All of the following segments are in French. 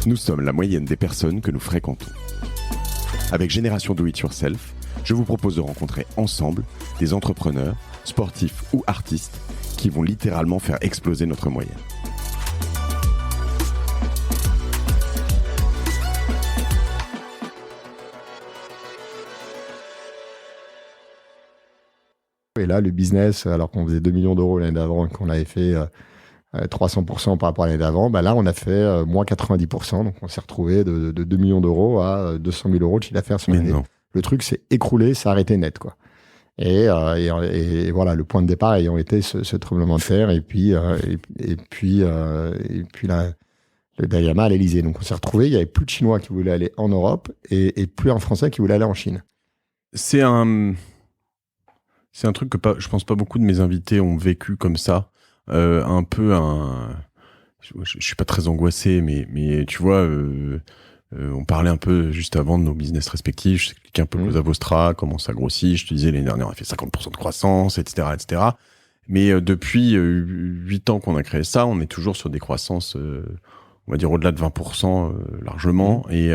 Nous sommes la moyenne des personnes que nous fréquentons. Avec Génération Do It Yourself, je vous propose de rencontrer ensemble des entrepreneurs, sportifs ou artistes qui vont littéralement faire exploser notre moyenne. Et là, le business, alors qu'on faisait 2 millions d'euros l'année d'avant et qu'on avait fait 300% par rapport à l'année d'avant, là, on a fait moins 90%. Donc, on s'est retrouvé de 2 millions d'euros à 200 000 euros de chiffre d'affaires sur l'année. Le truc s'est écroulé, ça a arrêté net, quoi. Et voilà, le point de départ ayant été ce tremblement de terre et puis le Dalai Lama à l'Élysée. Donc, on s'est retrouvé, il n'y avait plus de Chinois qui voulaient aller en Europe et plus un Français qui voulait aller en Chine. C'est un truc que je pense pas beaucoup de mes invités ont vécu comme ça. Je suis pas très angoissé, mais tu vois, on parlait un peu juste avant de nos business respectifs. Je t'expliquais un peu Causa Vostra, comment ça grossit. Je te disais, l'année dernière, on a fait 50% de croissance, etc., etc. Mais depuis 8 ans qu'on a créé ça, on est toujours sur des croissances, on va dire au-delà de 20% largement. Et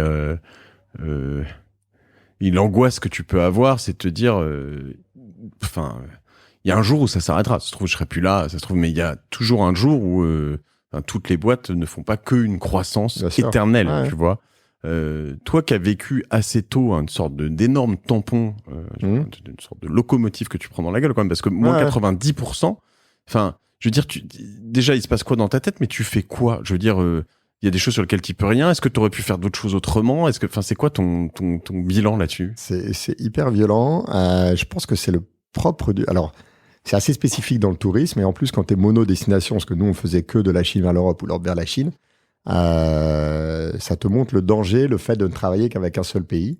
l'angoisse que tu peux avoir, c'est de te dire, il y a un jour où ça s'arrêtera. Ça se trouve, je serai plus là, ça se trouve, mais il y a toujours un jour où toutes les boîtes ne font pas qu'une croissance éternelle, tu vois. Toi qui as vécu assez tôt une sorte d'énorme tampon, une sorte de locomotive que tu prends dans la gueule quand même, parce que moins 90%, je veux dire, déjà il se passe quoi dans ta tête, mais tu fais quoi? Je veux dire, il y a des choses sur lesquelles tu peux rien. Est-ce que tu aurais pu faire d'autres choses autrement? C'est quoi ton bilan là-dessus? C'est hyper violent. Je pense que c'est le propre du... Alors, c'est assez spécifique dans le tourisme, et en plus, quand tu es mono-destination, parce que nous, on faisait que de la Chine vers l'Europe ou l'Europe vers la Chine, ça te montre le danger, le fait de ne travailler qu'avec un seul pays.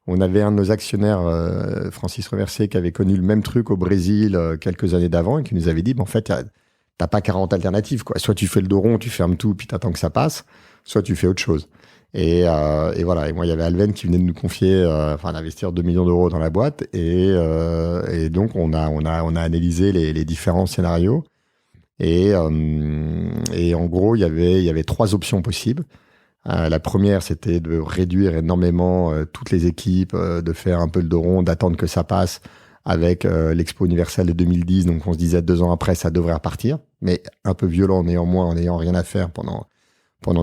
On avait un de nos actionnaires, Francis Reversé, qui avait connu le même truc au Brésil quelques années d'avant, et qui nous avait dit, en fait, t'as pas 40 alternatives, quoi. Soit tu fais le dos rond, tu fermes tout, puis t'attends que ça passe, soit tu fais autre chose. Et voilà. Et moi, il y avait Alven qui venait de nous confier, d'investir 2 millions d'euros dans la boîte. Et donc, on a analysé les différents scénarios. Et en gros, il y avait 3 options possibles. La première, c'était de réduire énormément toutes les équipes, de faire un peu le dos rond, d'attendre que ça passe avec l'Expo universelle de 2010. Donc, on se disait 2 ans après, ça devrait repartir. Mais un peu violent, néanmoins, en n'ayant rien à faire pendant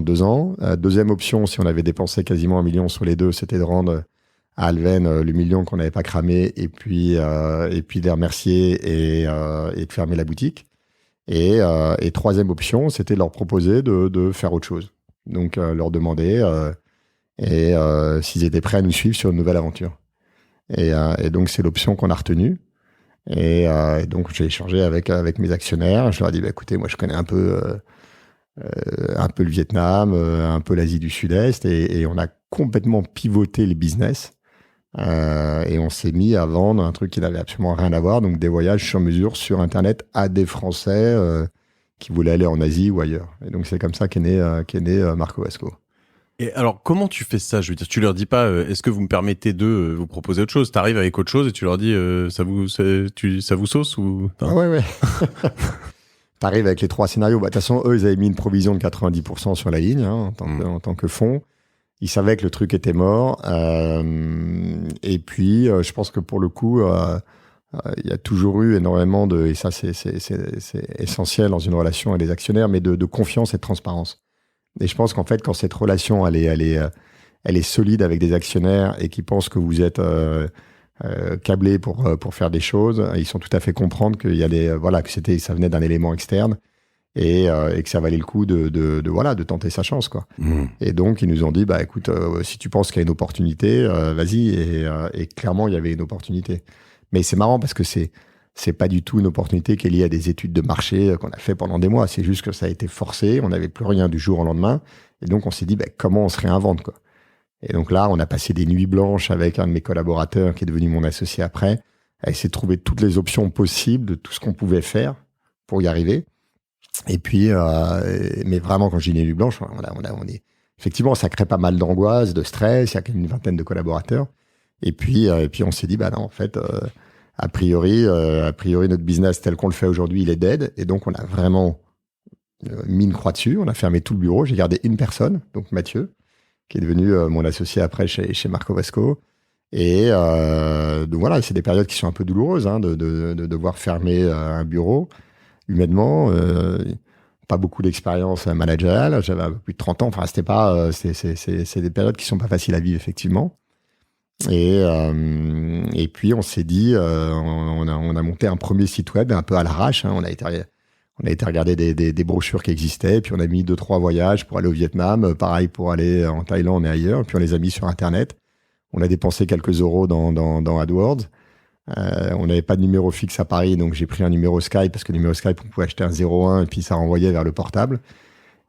2 ans. Deuxième option, si on avait dépensé quasiment 1 million sur les deux, c'était de rendre à Alven le million qu'on n'avait pas cramé et puis de les remercier et de fermer la boutique. Et troisième option, c'était de leur proposer de faire autre chose. Donc, leur demander s'ils étaient prêts à nous suivre sur une nouvelle aventure. Et donc, c'est l'option qu'on a retenue. Et donc, j'ai échangé avec mes actionnaires. Je leur ai dit, écoutez, moi, je connais un peu le Vietnam, un peu l'Asie du Sud-Est, et on a complètement pivoté le business. Et on s'est mis à vendre un truc qui n'avait absolument rien à voir, donc des voyages sur mesure sur Internet à des Français qui voulaient aller en Asie ou ailleurs. Et donc c'est comme ça qu'est né Marco Vasco. Et alors, comment tu fais ça? Je veux dire, tu leur dis pas, est-ce que vous me permettez de vous proposer autre chose? T'arrives avec autre chose et tu leur dis, ça vous sauce ou... Ouais. T'arrives avec les 3 scénarios. De toute façon, eux, ils avaient mis une provision de 90% sur la ligne, en tant que fonds. Ils savaient que le truc était mort. Et puis, je pense que pour le coup, il y a toujours eu énormément et ça, c'est essentiel dans une relation avec les actionnaires, mais de confiance et de transparence. Et je pense qu'en fait, quand cette relation, elle est solide avec des actionnaires et qui pensent que vous êtes câblés pour faire des choses, ils sont tout à fait comprendre qu'il y a que ça venait d'un élément externe et que ça valait le coup de tenter sa chance, quoi. Et donc, ils nous ont dit, écoute, si tu penses qu'il y a une opportunité, vas-y. Et clairement, il y avait une opportunité. Mais c'est marrant parce que c'est pas du tout une opportunité qui est liée à des études de marché qu'on a fait pendant des mois. C'est juste que ça a été forcé. On n'avait plus rien du jour au lendemain. Et donc, on s'est dit, comment on se réinvente, quoi. Et donc là, on a passé des nuits blanches avec un de mes collaborateurs qui est devenu mon associé après, à essayer de trouver toutes les options possibles de tout ce qu'on pouvait faire pour y arriver. Et puis, mais vraiment, quand je dis nuits blanches, on est effectivement, ça crée pas mal d'angoisse, de stress. Il y a une vingtaine de collaborateurs. Et puis on s'est dit, non, en fait, a priori, notre business tel qu'on le fait aujourd'hui, il est dead. Et donc, on a vraiment mis une croix dessus. On a fermé tout le bureau. J'ai gardé une personne, donc Mathieu, qui est devenu mon associé après chez Marco Vasco. Et donc voilà, c'est des périodes qui sont un peu douloureuses, de devoir fermer un bureau. Humainement, pas beaucoup d'expérience managériale. J'avais un peu plus de 30 ans. Enfin, c'était pas, c'est des périodes qui sont pas faciles à vivre, effectivement. Et puis, on s'est dit, on a monté un premier site web un peu à l'arrache. On a été regarder des brochures qui existaient. Puis, on a mis 2-3 voyages pour aller au Vietnam. Pareil pour aller en Thaïlande et ailleurs. Puis, on les a mis sur Internet. On a dépensé quelques euros dans AdWords. On n'avait pas de numéro fixe à Paris, donc j'ai pris un numéro Skype, parce que le numéro Skype, on pouvait acheter un 01 et puis ça renvoyait vers le portable.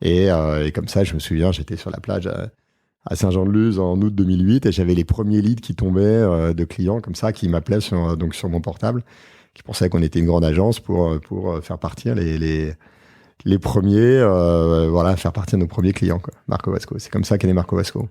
Et comme ça, je me souviens, j'étais sur la plage à Saint-Jean-de-Luz en août 2008 et j'avais les premiers leads qui tombaient de clients comme ça, qui m'appelaient sur mon portable, qui pensaient qu'on était une grande agence pour faire partir les premiers, faire partir nos premiers clients, quoi. Marco Vasco. C'est comme ça qu'est né Marco Vasco.